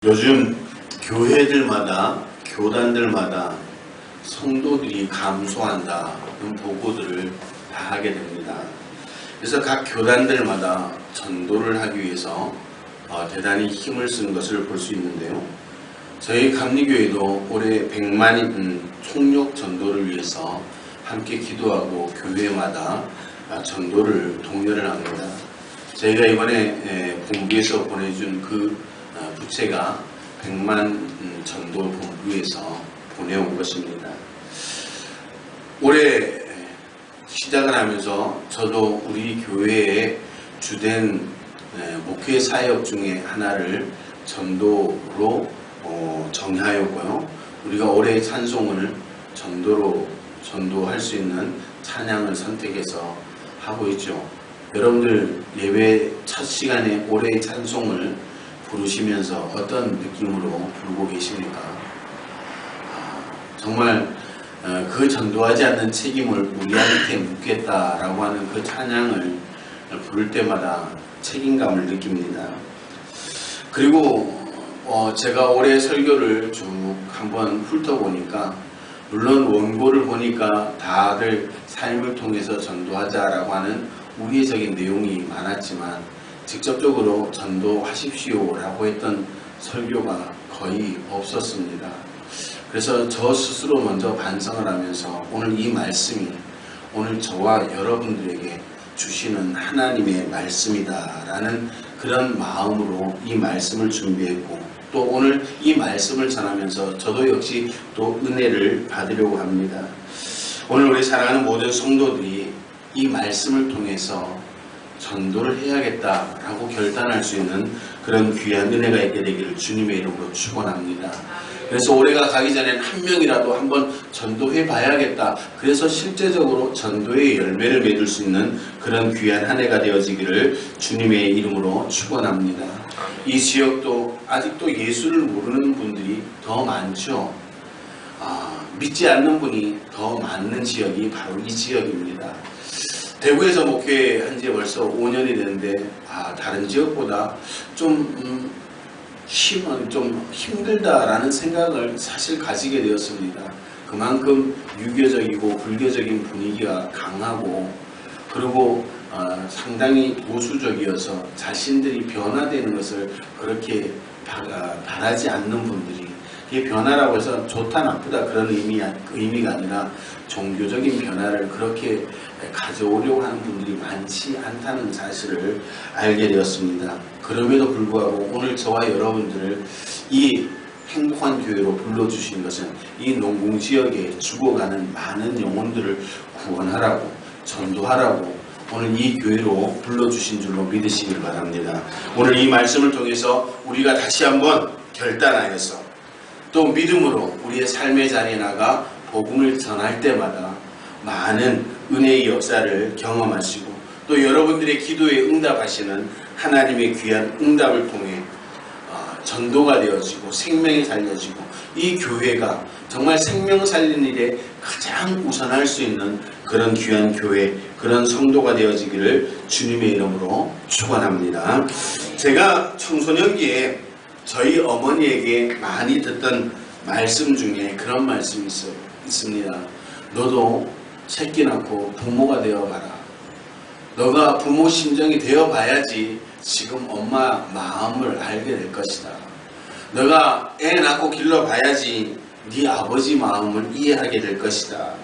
요즘 교회들마다 교단들마다 성도들이 감소한다는 보고들을 다 하게 됩니다. 그래서 각 교단들마다 전도를 하기 위해서 대단히 힘을 쓴 것을 볼 수 있는데요. 저희 감리교회도 올해 100만 총력 전도를 위해서 함께 기도하고 교회마다 전도를 독려를 합니다. 저희가 이번에 본부에서 보내준 그 부채가 100만 전도 본부에서 보내온 것입니다. 올해 시작을 하면서 저도 우리 교회의 주된 목회 사역 중에 하나를 전도로 정하였고요. 우리가 올해 찬송을 전도할 수 있는 찬양을 선택해서 하고 있죠. 여러분들 예배 첫 시간에 올해의 찬송을 부르시면서 어떤 느낌으로 부르고 계십니까? 정말 그 전도하지 않는 책임을 우리한테 묻겠다라고 하는 그 찬양을 부를 때마다 책임감을 느낍니다. 그리고 제가 올해 설교를 쭉 한번 훑어보니까 물론 원고를 보니까 다들 삶을 통해서 전도하자라고 하는 우회적인 내용이 많았지만 직접적으로 전도하십시오 라고 했던 설교가 거의 없었습니다. 그래서 저 스스로 먼저 반성을 하면서 오늘 이 말씀이 오늘 저와 여러분들에게 주시는 하나님의 말씀이다 라는 그런 마음으로 이 말씀을 준비했고, 또 오늘 이 말씀을 전하면서 저도 역시 또 은혜를 받으려고 합니다. 오늘 우리 사랑하는 모든 성도들이 이 말씀을 통해서 전도를 해야겠다라고 결단할 수 있는 그런 귀한 은혜가 있게 되기를 주님의 이름으로 축원합니다. 그래서 올해가 가기 전에는 한 명이라도 한번 전도해 봐야겠다. 그래서 실제적으로 전도의 열매를 맺을 수 있는 그런 귀한 한 해가 되어지기를 주님의 이름으로 축원합니다. 이 지역도 아직도 예수를 모르는 분들이 더 많죠. 믿지 않는 분이 더 많은 지역이 바로 이 지역입니다. 대구에서 목회한 지 벌써 5년이 됐는데 다른 지역보다 좀 힘들다라는 생각을 사실 가지게 되었습니다. 그만큼 유교적이고 불교적인 분위기가 강하고, 그리고 상당히 보수적이어서 자신들이 변화되는 것을 그렇게 바라지 않는 분들이, 이게 변화라고 해서 좋다 나쁘다 그런 의미가 아니라 종교적인 변화를 그렇게 가져오려고 하는 분들이 많지 않다는 사실을 알게 되었습니다. 그럼에도 불구하고 오늘 저와 여러분들을 이 행복한 교회로 불러주신 것은 이 농공지역에 죽어가는 많은 영혼들을 구원하라고, 전도하라고 오늘 이 교회로 불러주신 줄로 믿으시길 바랍니다. 오늘 이 말씀을 통해서 우리가 다시 한번 결단하여서 또 믿음으로 우리의 삶의 자리에 나가 복음을 전할 때마다 많은 은혜의 역사를 경험하시고, 또 여러분들의 기도에 응답하시는 하나님의 귀한 응답을 통해 전도가 되어지고 생명이 살려지고, 이 교회가 정말 생명 살리는 일에 가장 우선할 수 있는 그런 귀한 교회, 그런 성도가 되어지기를 주님의 이름으로 축원합니다. 제가 청소년기에 저희 어머니에게 많이 듣던 말씀 중에 그런 말씀이 있습니다. 너도 새끼 낳고 부모가 되어봐라. 너가 부모 심정이 되어봐야지 지금 엄마 마음을 알게 될 것이다. 너가 애 낳고 길러봐야지 네 아버지 마음을 이해하게 될 것이다.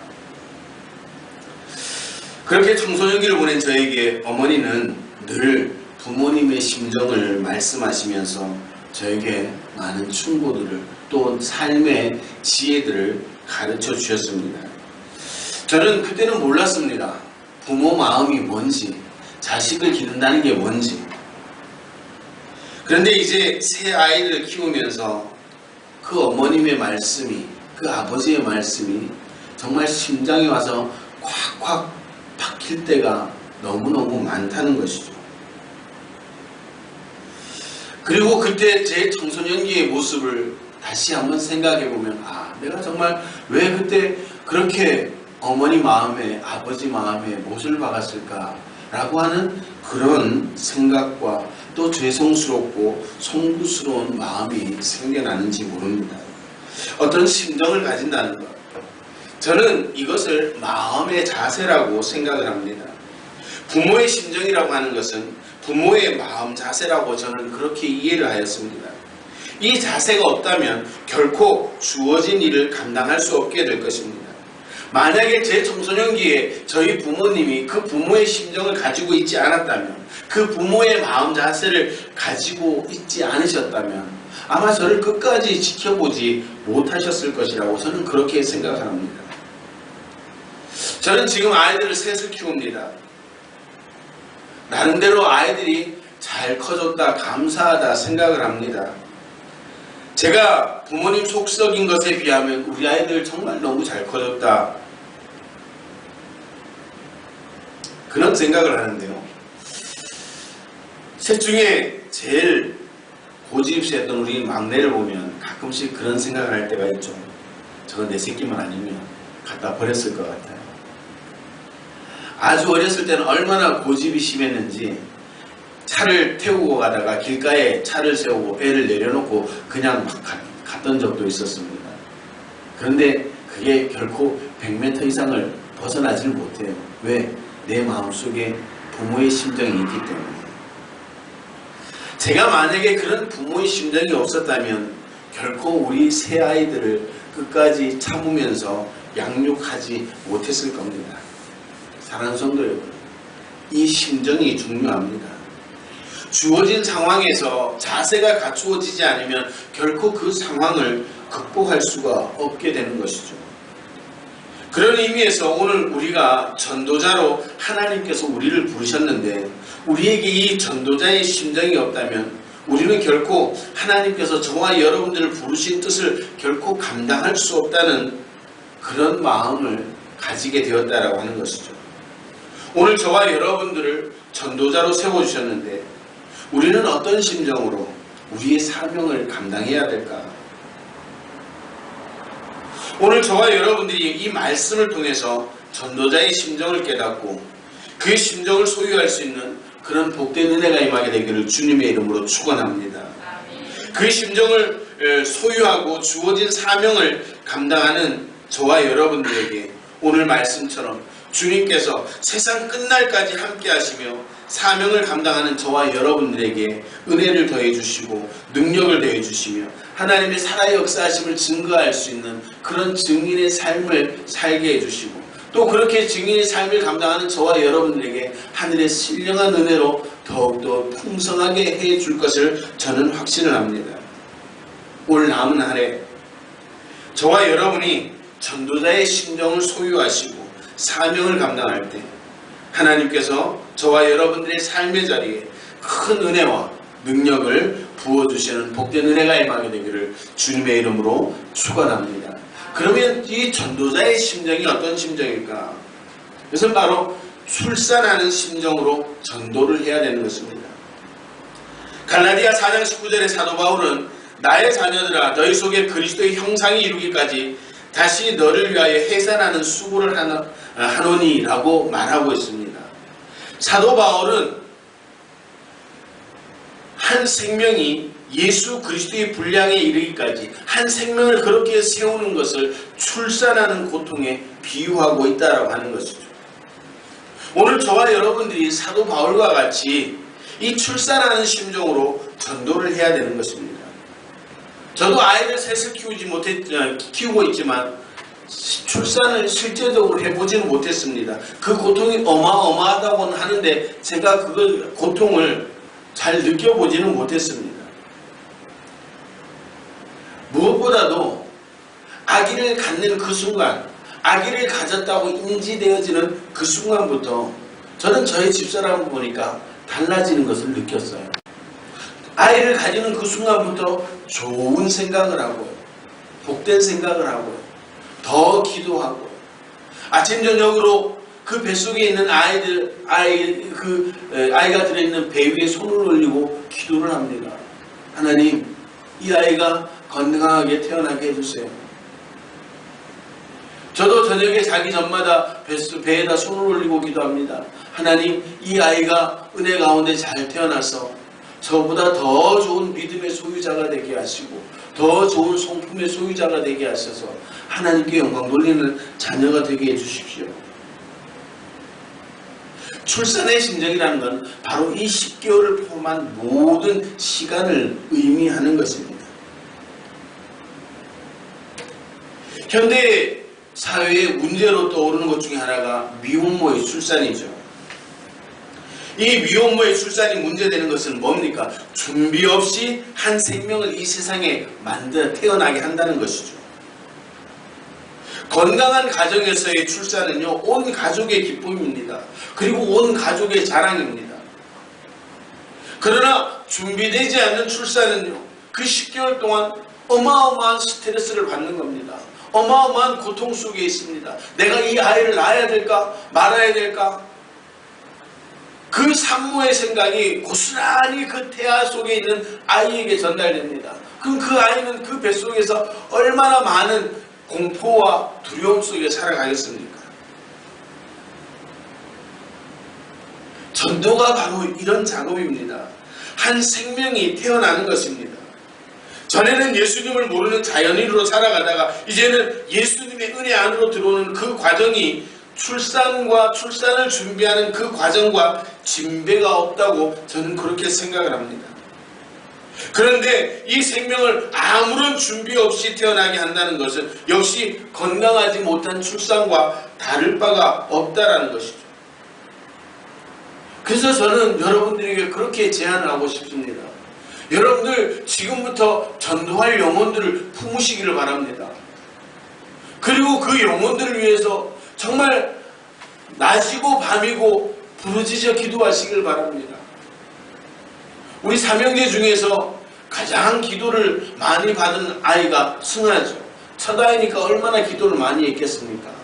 그렇게 청소년기를 보낸 저에게 어머니는 늘 부모님의 심정을 말씀하시면서 저에게 많은 충고들을, 또 삶의 지혜들을 가르쳐 주셨습니다. 저는 그때는 몰랐습니다. 부모 마음이 뭔지, 자식을 기른다는 게 뭔지. 그런데 이제 새 아이를 키우면서 그 어머님의 말씀이, 그 아버지의 말씀이 정말 심장에 와서 콱콱 박힐 때가 너무너무 많다는 것이죠. 그리고 그때 제 청소년기의 모습을 다시 한번 생각해보면 내가 정말 왜 그때 그렇게 어머니 마음에, 아버지 마음에 못을 박았을까 라고 하는 그런 생각과 또 죄송스럽고 송구스러운 마음이 생겨나는지 모릅니다. 어떤 심정을 가진다는 것, 저는 이것을 마음의 자세라고 생각을 합니다. 부모의 심정이라고 하는 것은 부모의 마음 자세라고 저는 그렇게 이해를 하였습니다. 이 자세가 없다면 결코 주어진 일을 감당할 수 없게 될 것입니다. 만약에 제 청소년기에 저희 부모님이 그 부모의 심정을 가지고 있지 않았다면, 그 부모의 마음 자세를 가지고 있지 않으셨다면 아마 저를 끝까지 지켜보지 못하셨을 것이라고 저는 그렇게 생각합니다. 저는 지금 아이들을 셋을 키웁니다. 나름대로 아이들이 잘 커졌다, 감사하다 생각을 합니다. 제가 부모님 속썩인 것에 비하면 우리 아이들 정말 너무 잘 커졌다, 그런 생각을 하는데요. 셋 중에 제일 고집세던 우리 막내를 보면 가끔씩 그런 생각을 할 때가 있죠. 저건 내 새끼만 아니면 갖다 버렸을 것 같아요. 아주 어렸을 때는 얼마나 고집이 심했는지 차를 태우고 가다가 길가에 차를 세우고 애를 내려놓고 그냥 막 갔던 적도 있었습니다. 그런데 그게 결코 100m 이상을 벗어나질 못해요. 왜? 내 마음속에 부모의 심정이 있기 때문에. 제가 만약에 그런 부모의 심정이 없었다면 결코 우리 새 아이들을 끝까지 참으면서 양육하지 못했을 겁니다. 사랑하는 성도 여러분, 이 심정이 중요합니다. 주어진 상황에서 자세가 갖추어지지 않으면 결코 그 상황을 극복할 수가 없게 되는 것이죠. 그런 의미에서 오늘 우리가 전도자로 하나님께서 우리를 부르셨는데, 우리에게 이 전도자의 심정이 없다면 우리는 결코 하나님께서 저와 여러분들을 부르신 뜻을 결코 감당할 수 없다는 그런 마음을 가지게 되었다라고 하는 것이죠. 오늘 저와 여러분들을 전도자로 세워주셨는데 우리는 어떤 심정으로 우리의 사명을 감당해야 될까? 오늘 저와 여러분들이 이 말씀을 통해서 전도자의 심정을 깨닫고 그 심정을 소유할 수 있는 그런 복된 은혜가 임하게 되기를 주님의 이름으로 축원합니다. 그 심정을 소유하고 주어진 사명을 감당하는 저와 여러분들에게 오늘 말씀처럼 주님께서 세상 끝날까지 함께 하시며 사명을 감당하는 저와 여러분들에게 은혜를 더해 주시고 능력을 더해 주시며 하나님의 살아 역사하심을 증거할 수 있는 그런 증인의 삶을 살게 해 주시고, 또 그렇게 증인의 삶을 감당하는 저와 여러분들에게 하늘의 신령한 은혜로 더욱더 풍성하게 해 줄 것을 저는 확신을 합니다. 올 남은 한 해 저와 여러분이 전도자의 심정을 소유하시고 사명을 감당할 때 하나님께서 저와 여러분들의 삶의 자리에 큰 은혜와 능력을 부어주시는 복된 은혜가 임하게 되기를 주님의 이름으로 축원합니다. 그러면 이 전도자의 심정이 어떤 심정일까? 그것은 바로 출산하는 심정으로 전도를 해야 되는 것입니다. 갈라디아 4장 19절의 사도 바울은 나의 자녀들아 너희 속에 그리스도의 형상이 이루기까지 다시 너를 위하여 해산하는 수고를 하노니라고 말하고 있습니다. 사도 바울은 한 생명이 예수 그리스도의 분량에 이르기까지 한 생명을 그렇게 세우는 것을 출산하는 고통에 비유하고 있다라고 하는 것이죠. 오늘 저와 여러분들이 사도 바울과 같이 이 출산하는 심정으로 전도를 해야 되는 것입니다. 저도 아이를 셋을 키우고 있지만 출산을 실제적으로 해보지는 못했습니다. 그 고통이 어마어마하다고는 하는데 제가 그 고통을 잘 느껴보지는 못했습니다. 무엇보다도 아기를 갖는 그 순간, 아기를 가졌다고 인지되어지는 그 순간부터 저는 저의 집사람을 보니까 달라지는 것을 느꼈어요. 아이를 가지는 그 순간부터 좋은 생각을 하고요, 복된 생각을 하고요, 더 기도하고요, 아침 저녁으로 그 뱃속에 있는 아이가 들어있는 배 위에 손을 올리고 기도를 합니다. 하나님, 이 아이가 건강하게 태어나게 해주세요. 저도 저녁에 자기 전마다 배에다 손을 올리고 기도합니다. 하나님, 이 아이가 은혜 가운데 잘 태어나서 저보다 더 좋은 믿음의 소유자가 되게 하시고 더 좋은 성품의 소유자가 되게 하셔서 하나님께 영광 돌리는 자녀가 되게 해주십시오. 출산의 심정이라는 건 바로 이 10개월을 포함한 모든 시간을 의미하는 것입니다. 현대 사회의 문제로 떠오르는 것 중에 하나가 미혼모의 출산이죠. 이 미혼모의 출산이 문제되는 것은 뭡니까? 준비 없이 한 생명을 이 세상에 만들어 태어나게 한다는 것이죠. 건강한 가정에서의 출산은요, 온 가족의 기쁨입니다. 그리고 온 가족의 자랑입니다. 그러나 준비되지 않는 출산은요, 그 10개월 동안 어마어마한 스트레스를 받는 겁니다. 어마어마한 고통 속에 있습니다. 내가 이 아이를 낳아야 될까 말아야 될까, 그 산모의 생각이 고스란히 그 태아 속에 있는 아이에게 전달됩니다. 그럼 그 아이는 그 뱃속에서 얼마나 많은 공포와 두려움 속에 살아가겠습니까? 전도가 바로 이런 작업입니다. 한 생명이 태어나는 것입니다. 전에는 예수님을 모르는 자연인으로 살아가다가 이제는 예수님의 은혜 안으로 들어오는 그 과정이 출산과 출산을 준비하는 그 과정과 진배가 없다고 저는 그렇게 생각을 합니다. 그런데 이 생명을 아무런 준비 없이 태어나게 한다는 것은 역시 건강하지 못한 출산과 다를 바가 없다라는 것이죠. 그래서 저는 여러분들에게 그렇게 제안을 하고 싶습니다. 여러분들 지금부터 전도할 영혼들을 품으시기를 바랍니다. 그리고 그 영혼들을 위해서 정말 낮이고 밤이고 부르짖어 기도하시길 바랍니다. 우리 삼형제 중에서 가장 기도를 많이 받은 아이가 승아죠. 첫 아이니까 얼마나 기도를 많이 했겠습니까?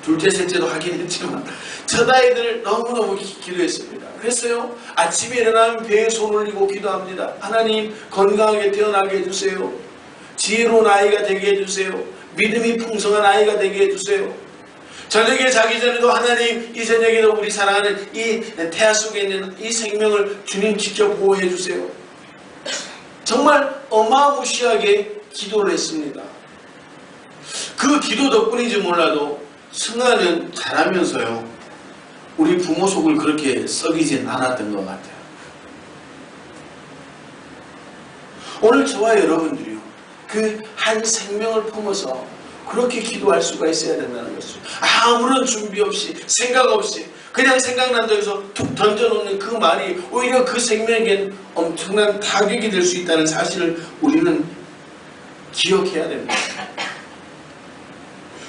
둘째, 셋째도 하긴 했지만 첫 아이들 너무너무 기도했습니다. 그랬어요. 아침에 일어나면 배에 손 올리고 기도합니다. 하나님 건강하게 태어나게 해주세요. 지혜로운 아이가 되게 해주세요. 믿음이 풍성한 아이가 되게 해주세요. 저녁에 자기 전에도 하나님 이 저녁에도 우리 사랑하는 이 태아 속에 있는 이 생명을 주님 직접 보호해 주세요. 정말 어마무시하게 기도를 했습니다. 그 기도 덕분인지 몰라도 승아는 자라면서요, 우리 부모 속을 그렇게 썩이진 않았던 것 같아요. 오늘 저와 여러분들이요, 그 한 생명을 품어서 그렇게 기도할 수가 있어야 된다는 것이죠. 아무런 준비 없이 생각 없이 그냥 생각난다고 해서 툭 던져놓는 그 말이 오히려 그 생명에겐 엄청난 타격이 될 수 있다는 사실을 우리는 기억해야 됩니다.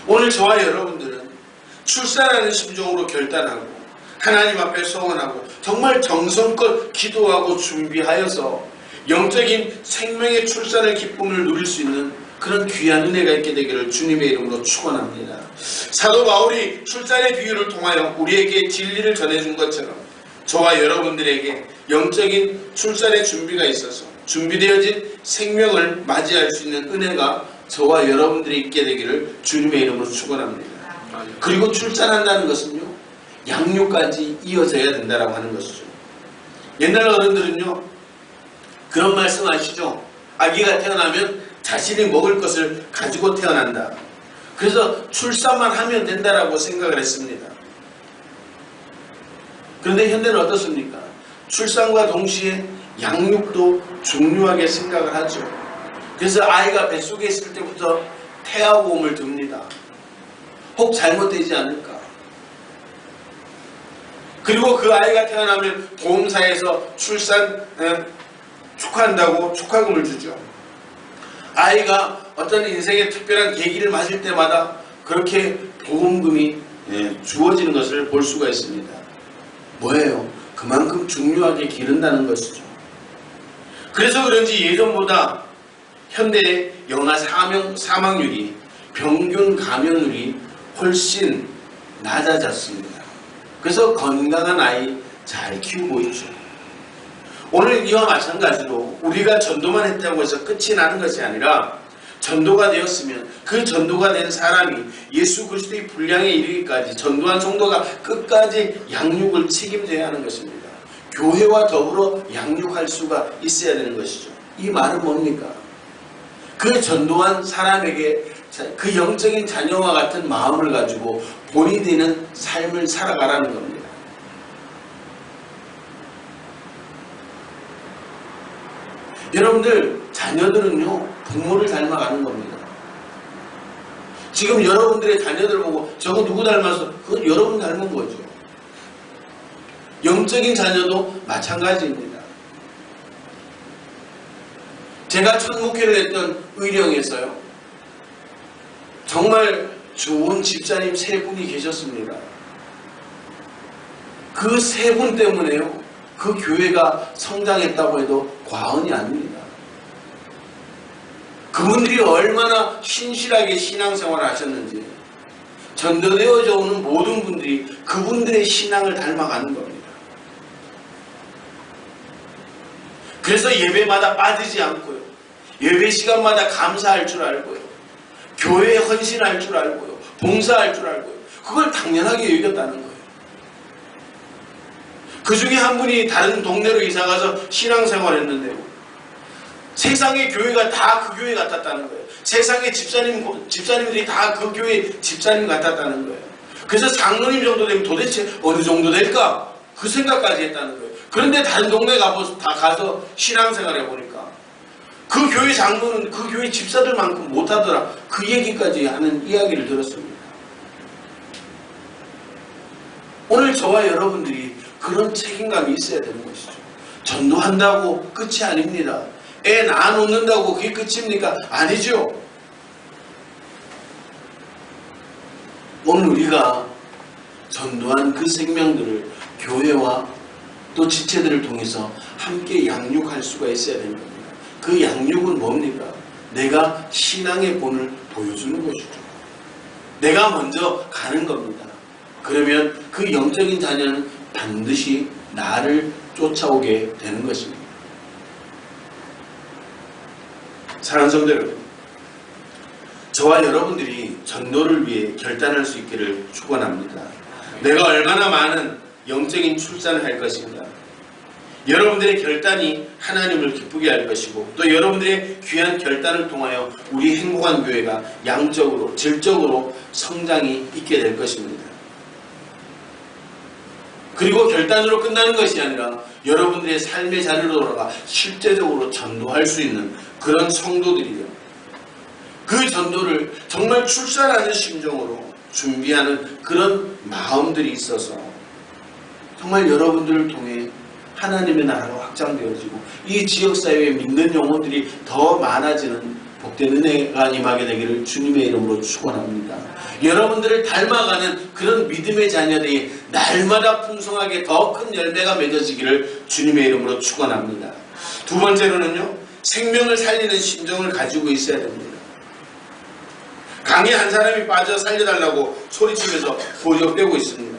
오늘 저와 여러분들은 출산하는 심정으로 결단하고 하나님 앞에 소원하고 정말 정성껏 기도하고 준비하여서 영적인 생명의 출산의 기쁨을 누릴 수 있는 그런 귀한 은혜가 있게 되기를 주님의 이름으로 축원합니다. 사도 바울이 출산의 비유를 통하여 우리에게 진리를 전해준 것처럼 저와 여러분들에게 영적인 출산의 준비가 있어서 준비되어진 생명을 맞이할 수 있는 은혜가 저와 여러분들이 있게 되기를 주님의 이름으로 축원합니다. 그리고 출산한다는 것은요, 양육까지 이어져야 된다고 하는 것이죠. 옛날 어른들은요 그런 말씀 아시죠? 아기가 태어나면 자신이 먹을 것을 가지고 태어난다. 그래서 출산만 하면 된다라고 생각을 했습니다. 그런데 현대는 어떻습니까? 출산과 동시에 양육도 중요하게 생각을 하죠. 그래서 아이가 뱃속에 있을 때부터 태아보험을 듭니다. 혹 잘못되지 않을까? 그리고 그 아이가 태어나면 보험사에서 출산 축하한다고 축하금을 주죠. 아이가 어떤 인생의 특별한 계기를 맞을 때마다 그렇게 보험금이 주어지는 것을 볼 수가 있습니다. 뭐예요? 그만큼 중요하게 기른다는 것이죠. 그래서 그런지 예전보다 현대의 영아 사망률이, 평균 감염률이 훨씬 낮아졌습니다. 그래서 건강한 아이 잘 키우고 있죠. 오늘 이와 마찬가지로 우리가 전도만 했다고 해서 끝이 나는 것이 아니라 전도가 되었으면 그 전도가 된 사람이 예수 그리스도의 분량에 이르기까지 전도한 성도가 끝까지 양육을 책임져야 하는 것입니다. 교회와 더불어 양육할 수가 있어야 되는 것이죠. 이 말은 뭡니까? 그 전도한 사람에게 그 영적인 자녀와 같은 마음을 가지고 본이 되는 삶을 살아가라는 겁니다. 여러분들 자녀들은요 부모를 닮아가는 겁니다. 지금 여러분들의 자녀들 보고 저거 누구 닮아서 그건 여러분 닮은 거죠. 영적인 자녀도 마찬가지입니다. 제가 첫 목회를 했던 의령에서요 정말 좋은 집사님 3분이 계셨습니다. 그 3분 때문에요 그 교회가 성장했다고 해도 과언이 아닙니다. 그분들이 얼마나 신실하게 신앙생활을 하셨는지 전도되어져 오는 모든 분들이 그분들의 신앙을 닮아가는 겁니다. 그래서 예배마다 빠지지 않고요 예배 시간마다 감사할 줄 알고요 교회에 헌신할 줄 알고요 봉사할 줄 알고요 그걸 당연하게 여겼다는 거예요. 그 중에 한 분이 다른 동네로 이사가서 신앙생활을 했는데요 세상의 교회가 다 그 교회 같았다는 거예요. 세상의 집사님들이 다 그 교회 집사님 같았다는 거예요. 그래서 장로님 정도 되면 도대체 어느 정도 될까? 그 생각까지 했다는 거예요. 그런데 다른 동네 가서 신앙생활 해보니까 그 교회 장로는 그 교회 집사들만큼 못하더라. 그 얘기까지 하는 이야기를 들었습니다. 오늘 저와 여러분들이 그런 책임감이 있어야 되는 것이죠. 전도한다고 끝이 아닙니다. 애 낳아놓는다고 그게 끝입니까? 아니죠. 오늘 우리가 전도한 그 생명들을 교회와 또 지체들을 통해서 함께 양육할 수가 있어야 되는 겁니다. 그 양육은 뭡니까? 내가 신앙의 본을 보여주는 것이죠. 내가 먼저 가는 겁니다. 그러면 그 영적인 자녀는 반드시 나를 쫓아오게 되는 것입니다. 사랑하는 성도 여러분, 저와 여러분들이 전도를 위해 결단할 수 있기를 축원합니다. 내가 얼마나 많은 영적인 출산을 할 것인가, 여러분들의 결단이 하나님을 기쁘게 할 것이고 또 여러분들의 귀한 결단을 통하여 우리 행복한 교회가 양적으로 질적으로 성장이 있게 될 것입니다. 그리고 결단으로 끝나는 것이 아니라 여러분들의 삶의 자리로 돌아가 실제적으로 전도할 수 있는 그런 성도들이요, 그 전도를 정말 출산하는 심정으로 준비하는 그런 마음들이 있어서 정말 여러분들을 통해 하나님의 나라가 확장되어지고 이 지역사회에 믿는 영혼들이 더 많아지는 복된 은혜가 임하게 되기를 주님의 이름으로 축원합니다. 여러분들을 닮아가는 그런 믿음의 자녀들이 날마다 풍성하게 더 큰 열매가 맺어지기를 주님의 이름으로 축원합니다. 두 번째로는요, 생명을 살리는 심정을 가지고 있어야 됩니다. 강에 한 사람이 빠져 살려달라고 소리치면서 보적대고 있습니다.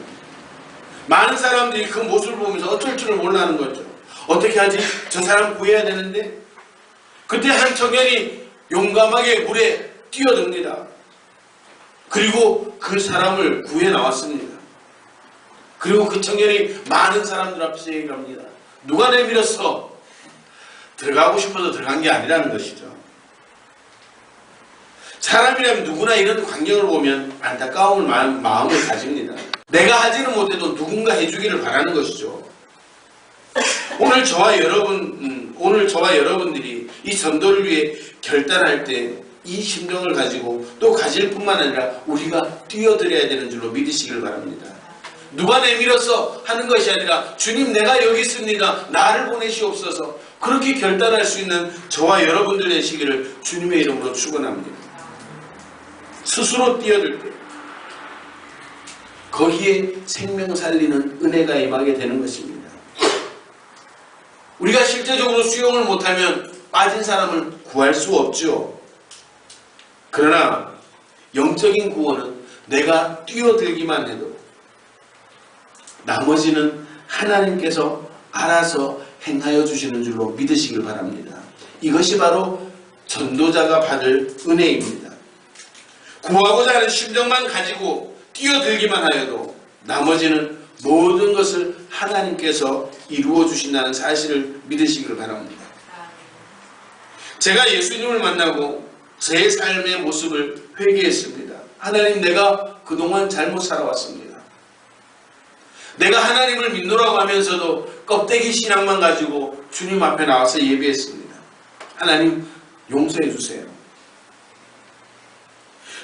많은 사람들이 그 모습을 보면서 어쩔 줄을 몰라하는 거죠. 어떻게 하지? 저 사람 구해야 되는데. 그때 한 청년이 용감하게 물에 뛰어듭니다. 그리고 그 사람을 구해 나왔습니다. 그리고 그 청년이 많은 사람들 앞에서 얘기를 합니다. 누가 내밀었어? 들어가고 싶어서 들어간 게 아니라는 것이죠. 사람이라면 누구나 이런 광경을 보면 안타까운 마음을 가집니다. 내가 하지는 못해도 누군가 해주기를 바라는 것이죠. 오늘 저와 여러분들이 이 전도를 위해 결단할 때 이 심정을 가지고 또 가질 뿐만 아니라 우리가 뛰어들어야 되는 줄로 믿으시길 바랍니다. 누가 내밀어서 하는 것이 아니라 주님, 내가 여기 있습니다. 나를 보내시옵소서. 그렇게 결단할 수 있는 저와 여러분들 되시기를 주님의 이름으로 축원합니다. 스스로 뛰어들 때 거기에 생명 살리는 은혜가 임하게 되는 것입니다. 우리가 실제적으로 수영을 못하면 빠진 사람을 구할 수 없죠. 그러나 영적인 구원은 내가 뛰어들기만 해도 나머지는 하나님께서 알아서 행하여 주시는 줄로 믿으시길 바랍니다. 이것이 바로 전도자가 받을 은혜입니다. 구하고자 하는 심정만 가지고 뛰어들기만 하여도 나머지는 모든 것을 하나님께서 이루어 주신다는 사실을 믿으시기를 바랍니다. 제가 예수님을 만나고 제 삶의 모습을 회개했습니다. 하나님, 내가 그동안 잘못 살아왔습니다. 내가 하나님을 믿노라고 하면서도 껍데기 신앙만 가지고 주님 앞에 나와서 예배했습니다. 하나님, 용서해 주세요.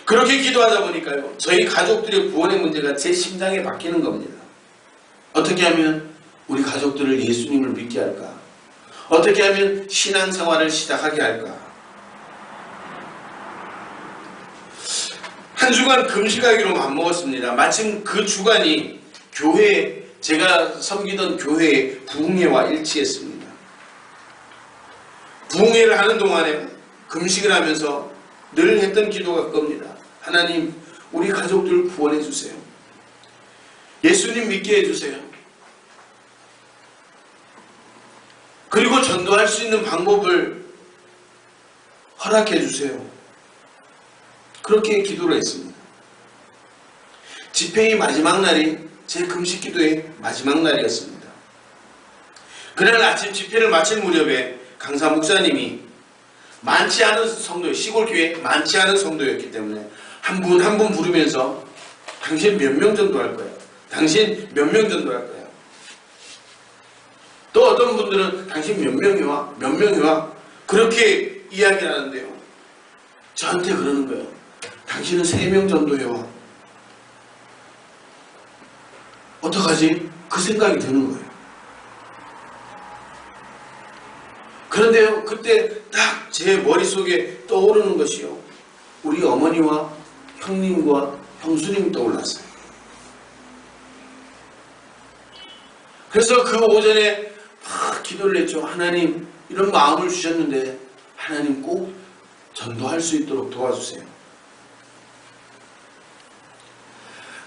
그렇게 기도하다 보니까요, 저희 가족들의 구원의 문제가 제 심장에 박히는 겁니다. 어떻게 하면 우리 가족들을 예수님을 믿게 할까? 어떻게 하면 신앙생활을 시작하게 할까? 한 주간 금식하기로 맘먹었습니다. 마침 그 주간이 제가 섬기던 교회의 부흥회와 일치했습니다. 부흥회를 하는 동안에 금식을 하면서 늘 했던 기도가 그겁니다. 하나님, 우리 가족들 구원해 주세요. 예수님 믿게 해주세요. 그리고 전도할 수 있는 방법을 허락해 주세요. 그렇게 기도를 했습니다. 집회의 마지막 날이 제 금식 기도의 마지막 날이었습니다. 그날 아침 집회를 마칠 무렵에 강사 목사님이 많지 않은 성도, 시골 교회 많지 않은 성도였기 때문에 한 분 한 분 부르면서 당신 몇 명 전도할 거야? 당신 몇 명 전도할 거야? 또 어떤 분들은 당신 몇 명이 와? 몇 명이 와? 그렇게 이야기를 하는데요. 저한테 그러는 거예요. 당신은 3명 전도해와. 어떡하지? 그 생각이 드는 거예요. 그런데요, 그때 딱 제 머릿속에 떠오르는 것이요, 우리 어머니와 형님과 형수님이 떠올랐어요. 그래서 그 오전에 막 기도를 했죠. 하나님, 이런 마음을 주셨는데 하나님 꼭 전도할 수 있도록 도와주세요.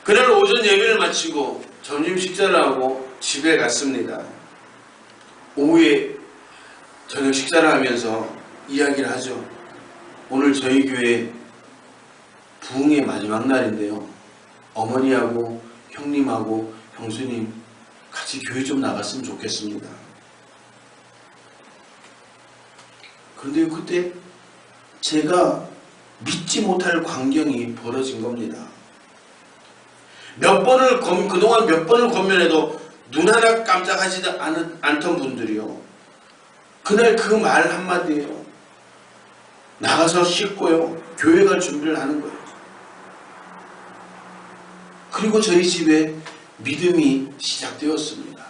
그날 오전 예배를 마치고 점심 식사를 하고 집에 갔습니다. 오후에 저녁 식사를 하면서 이야기를 하죠. 오늘 저희 교회 부흥의 마지막 날인데요, 어머니하고 형님하고 형수님 같이 교회 좀 나갔으면 좋겠습니다. 그런데 그때 제가 믿지 못할 광경이 벌어진 겁니다. 그동안 몇 번을 권면해도 눈 하나 깜짝하지 않던 분들이요, 그날 그 말 한마디에요, 나가서 씻고요, 교회 갈 준비를 하는 거예요. 그리고 저희 집에 믿음이 시작되었습니다.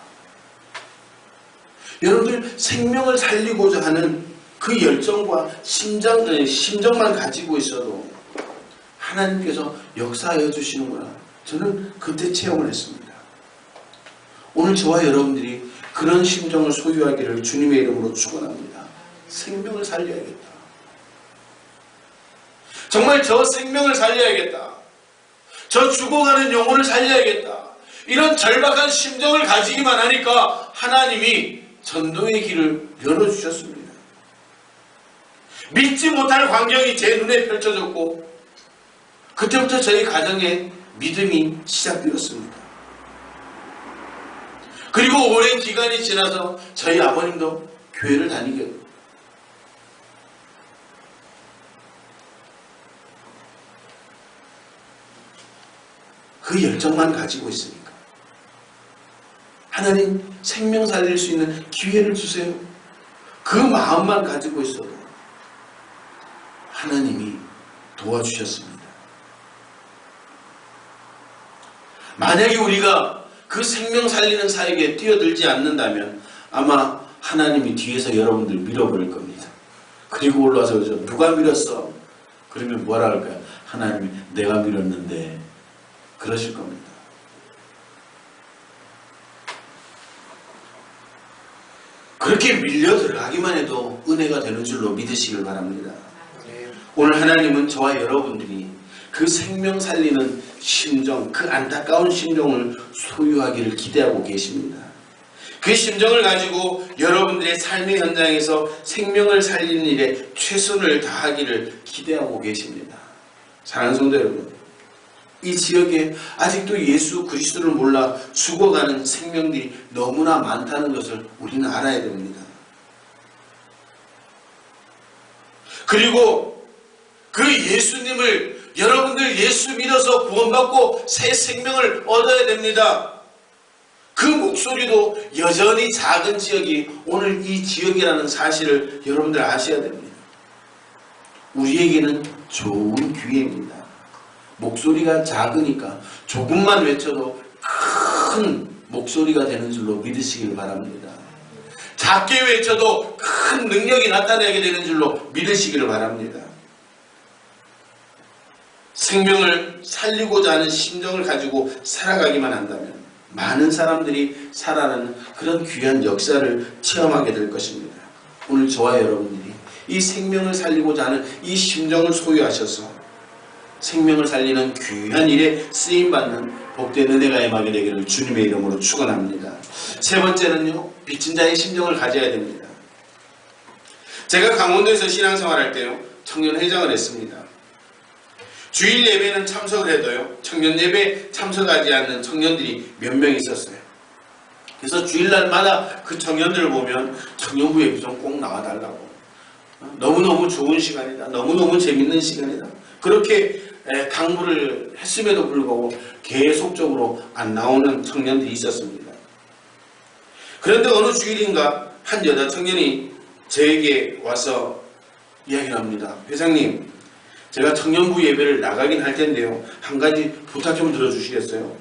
여러분들, 생명을 살리고자 하는 그 열정과 심정만 가지고 있어도 하나님께서 역사하여 주시는구나, 저는 그때 체험을 했습니다. 오늘 저와 여러분들이 그런 심정을 소유하기를 주님의 이름으로 축원합니다. 생명을 살려야겠다. 정말 저 생명을 살려야겠다. 저 죽어가는 영혼을 살려야겠다. 이런 절박한 심정을 가지기만 하니까 하나님이 전도의 길을 열어주셨습니다. 믿지 못할 광경이 제 눈에 펼쳐졌고, 그때부터 저희 가정에 믿음이 시작되었습니다. 그리고 오랜 기간이 지나서 저희 아버님도 교회를 다니게 됩니다. 그 열정만 가지고 있으니까 하나님, 생명 살릴 수 있는 기회를 주세요. 그 마음만 가지고 있어도 하나님이 도와주셨습니다. 만약에 우리가 그 생명 살리는 사역에 뛰어들지 않는다면 아마 하나님이 뒤에서 여러분들 밀어버릴 겁니다. 그리고 올라와서 그러죠. 누가 밀었어? 그러면 뭐라 할까요? 하나님이 내가 밀었는데, 그러실 겁니다. 그렇게 밀려 들어가기만 해도 은혜가 되는 줄로 믿으시길 바랍니다. 오늘 하나님은 저와 여러분들이 그 생명 살리는 심정, 그 안타까운 심정을 소유하기를 기대하고 계십니다. 그 심정을 가지고 여러분들의 삶의 현장에서 생명을 살리는 일에 최선을 다하기를 기대하고 계십니다. 사랑하는 성도 여러분, 이 지역에 아직도 예수 그리스도를 몰라 죽어가는 생명들이 너무나 많다는 것을 우리는 알아야 됩니다. 그리고 그 예수님을, 여러분들 예수 믿어서 구원받고 새 생명을 얻어야 됩니다. 그 목소리도 여전히 작은 지역이 오늘 이 지역이라는 사실을 여러분들 아셔야 됩니다. 우리에게는 좋은 기회입니다. 목소리가 작으니까 조금만 외쳐도 큰 목소리가 되는 줄로 믿으시길 바랍니다. 작게 외쳐도 큰 능력이 나타나게 되는 줄로 믿으시기를 바랍니다. 생명을 살리고자 하는 심정을 가지고 살아가기만 한다면 많은 사람들이 살아나는 그런 귀한 역사를 체험하게 될 것입니다. 오늘 저와 여러분들이 이 생명을 살리고자 하는 이 심정을 소유하셔서 생명을 살리는 귀한 일에 쓰임받는 복된 은혜가 임하게 되기를 주님의 이름으로 축원합니다. 세 번째는요, 빚진 자의 심정을 가져야 됩니다. 제가 강원도에서 신앙생활할 때요, 청년회장을 했습니다. 주일 예배는 참석을 해도요, 청년 예배 참석하지 않는 청년들이 몇 명 있었어요. 그래서 주일날마다 그 청년들을 보면 청년부 예배 좀 꼭 나와달라고, 너무너무 좋은 시간이다, 너무너무 재밌는 시간이다, 그렇게 당부를 했음에도 불구하고 계속적으로 안 나오는 청년들이 있었습니다. 그런데 어느 주일인가 한 여자 청년이 저에게 와서 이야기를 합니다. 회장님, 제가 청년부 예배를 나가긴 할 텐데요, 한 가지 부탁 좀 들어주시겠어요?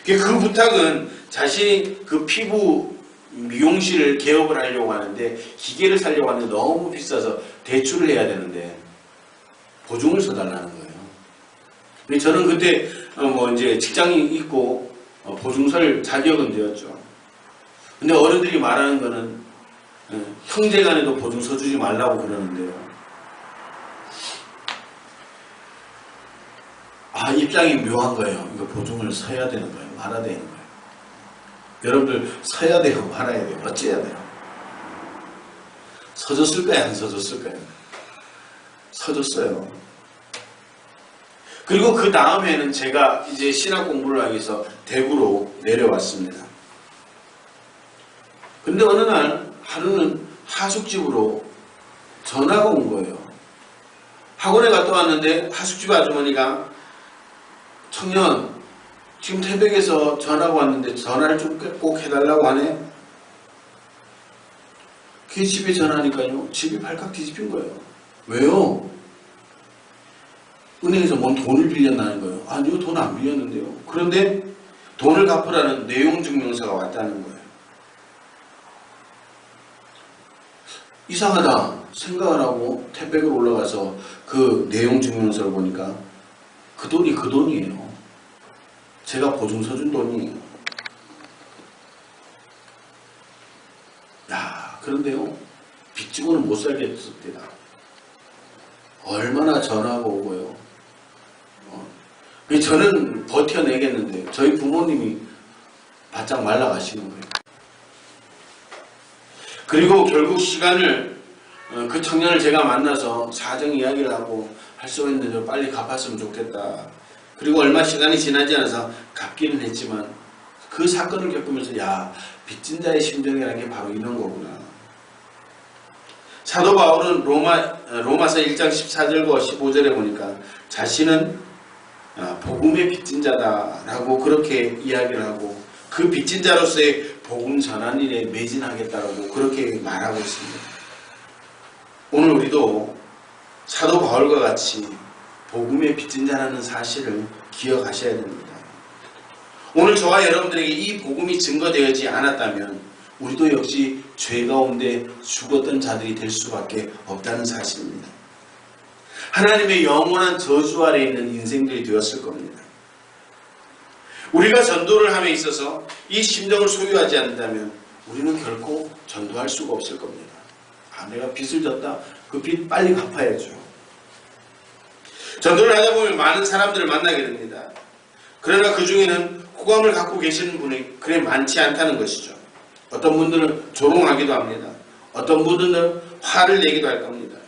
그 부탁은 자신이 그 피부 미용실을 개업을 하려고 하는데 기계를 사려고 하는데 너무 비싸서 대출을 해야 되는데 보증을 서달라는 거예요. 저는 그때 이제 직장이 있고 보증설 자격은 되었죠. 근데 어른들이 말하는 거는 형제간에도 보증 서주지 말라고 그러는데요. 입장이 묘한 거예요. 이거 보증을 서야 되는 거예요, 말아야 되는 거예요. 여러분들 서야 돼요, 말아야 돼요, 어찌해야 돼요? 서줬을까요, 안 서줬을까요? 서줬어요. 그리고 그 다음에는 제가 이제 신학 공부를 하기 위해서 대구로 내려왔습니다. 근데 어느 날 하루는 하숙집으로 전화가 온 거예요. 학원에 갔다 왔는데 하숙집 아주머니가 청년, 지금 태백에서 전화가 왔는데 전화를 좀 꼭 해달라고 하네. 그 집에 전화하니까요, 집이 발칵 뒤집힌 거예요. 왜요? 은행에서 뭔 돈을 빌렸나는 거예요. 아니요, 돈 안 빌렸는데요. 그런데 돈을 갚으라는 내용증명서가 왔다는 거예요. 이상하다 생각을 하고 태백으로 올라가서 그 내용증명서를 보니까 그 돈이 그 돈이에요. 제가 보증서 준 돈이에요. 그런데요, 빚지고는 못 살겠습니다. 얼마나 전화가 오고요. 저는 버텨내겠는데 저희 부모님이 바짝 말라가시는 거예요. 그리고 결국 시간을, 그 청년을 제가 만나서 사정 이야기를 하고 할 수가 있는데 빨리 갚았으면 좋겠다. 그리고 얼마 시간이 지나지 않아서 갚기는 했지만 그 사건을 겪으면서 빚진 자의 심정이라는 게 바로 이런 거구나. 사도 바울은 로마서 1장 14절과 15절에 보니까 자신은 복음의 빚진 자다라고 그렇게 이야기를 하고 그 빚진 자로서의 복음 전한 일에 매진하겠다라고 그렇게 말하고 있습니다. 오늘 우리도 사도 바울과 같이 복음의 빚진 자라는 사실을 기억하셔야 됩니다. 오늘 저와 여러분들에게 이 복음이 증거되지 않았다면 우리도 역시 죄 가운데 죽었던 자들이 될 수밖에 없다는 사실입니다. 하나님의 영원한 저주 아래 있는 인생들이 되었을 겁니다. 우리가 전도를 함에 있어서 이 심정을 소유하지 않는다면 우리는 결코 전도할 수가 없을 겁니다. 내가 빚을 졌다, 그 빚 빨리 갚아야죠. 전도를 하다 보면 많은 사람들을 만나게 됩니다. 그러나 그 중에는 호감을 갖고 계시는 분이 그래 많지 않다는 것이죠. 어떤 분들은 조롱하기도 합니다. 어떤 분들은 화를 내기도 할 겁니다.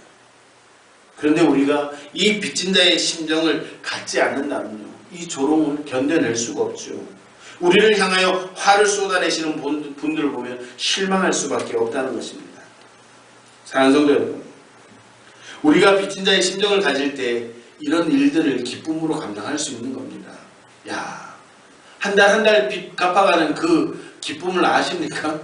그런데 우리가 이 빚진 자의 심정을 갖지 않는다면요, 이 조롱을 견뎌낼 수가 없죠. 우리를 향하여 화를 쏟아내시는 분들을 보면 실망할 수밖에 없다는 것입니다. 사랑하는 성도 여러분, 우리가 빚진 자의 심정을 가질 때 이런 일들을 기쁨으로 감당할 수 있는 겁니다. 야, 한 달 한 달 빚 갚아가는 그 기쁨을 아십니까?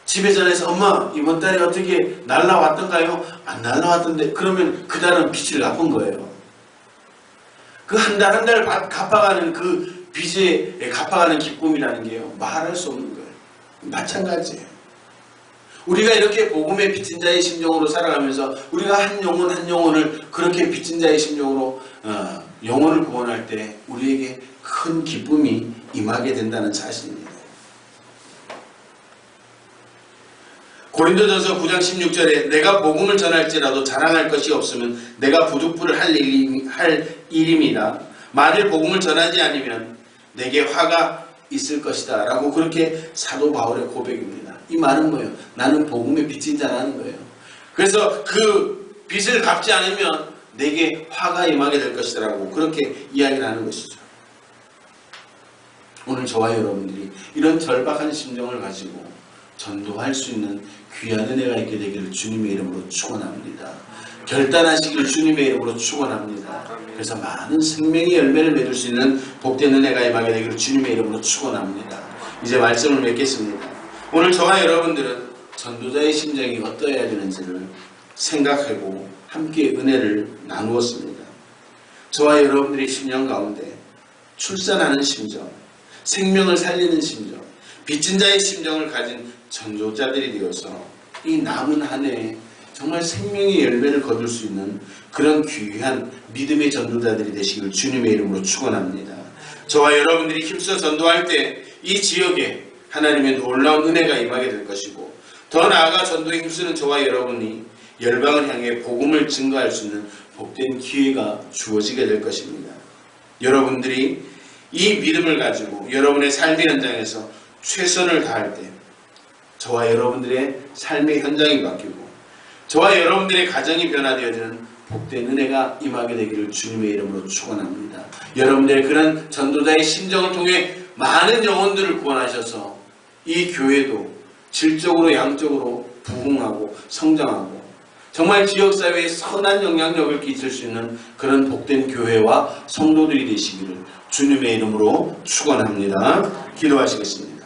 집에 전해서 엄마 이번 달에 어떻게 날라왔던가요? 안 날라왔던데, 그러면 그 달은 빚을 갚은 거예요. 그 한 달 한 달 갚아가는 그 빚에 갚아가는 기쁨이라는 게요, 말할 수 없는 거예요. 마찬가지예요. 우리가 이렇게 복음의 빚진 자의 심정으로 살아가면서 우리가 한 영혼 한 영혼을 그렇게 빚진 자의 심정으로 영혼을 구원할 때 우리에게 큰 기쁨이 임하게 된다는 사실입니다. 고린도전서 9장 16절에 내가 복음을 전할지라도 자랑할 것이 없으면 내가 부득불을 할 일입니다. 만일 복음을 전하지 않으면 내게 화가 있을 것이다 라고, 그렇게 사도 바울의 고백입니다. 이 말은 뭐예요? 나는 복음의 빚진 자라는 거예요. 그래서 그 빚을 갚지 않으면 내게 화가 임하게 될 것이다 라고 그렇게 이야기를 하는 것이죠. 오늘 저와 여러분들이 이런 절박한 심정을 가지고 전도할 수 있는 귀한 은혜가 있게 되기를 주님의 이름으로 축원합니다. 결단하시기를 주님의 이름으로 축원합니다. 그래서 많은 생명의 열매를 맺을 수 있는 복된 은혜가 임하게 되기를 주님의 이름으로 축원합니다. 이제 말씀을 맺겠습니다. 오늘 저와 여러분들은 전도자의 심정이 어떠해야 되는지를 생각하고 함께 은혜를 나누었습니다. 저와 여러분들의 심령 가운데 출산하는 심정, 생명을 살리는 심정, 빚진 자의 심정을 가진 전도자들이 되어서 이 남은 한 해에 정말 생명의 열매를 거둘 수 있는 그런 귀한 믿음의 전도자들이 되시길 주님의 이름으로 축원합니다. 저와 여러분들이 힘써 전도할 때 이 지역에 하나님의 놀라운 은혜가 임하게 될 것이고, 더 나아가 전도에 힘쓰는 저와 여러분이 열방을 향해 복음을 증거할 수 있는 복된 기회가 주어지게 될 것입니다. 여러분들이 이 믿음을 가지고 여러분의 삶의 현장에서 최선을 다할 때 저와 여러분들의 삶의 현장이 바뀌고 저와 여러분들의 가정이 변화되어지는 복된 은혜가 임하게 되기를 주님의 이름으로 축원합니다. 여러분들의 그런 전도자의 심정을 통해 많은 영혼들을 구원하셔서 이 교회도 질적으로 양적으로 부흥하고 성장하고 정말 지역사회에 선한 영향력을 끼칠 수 있는 그런 복된 교회와 성도들이 되시기를 주님의 이름으로 축원합니다. 기도하시겠습니다.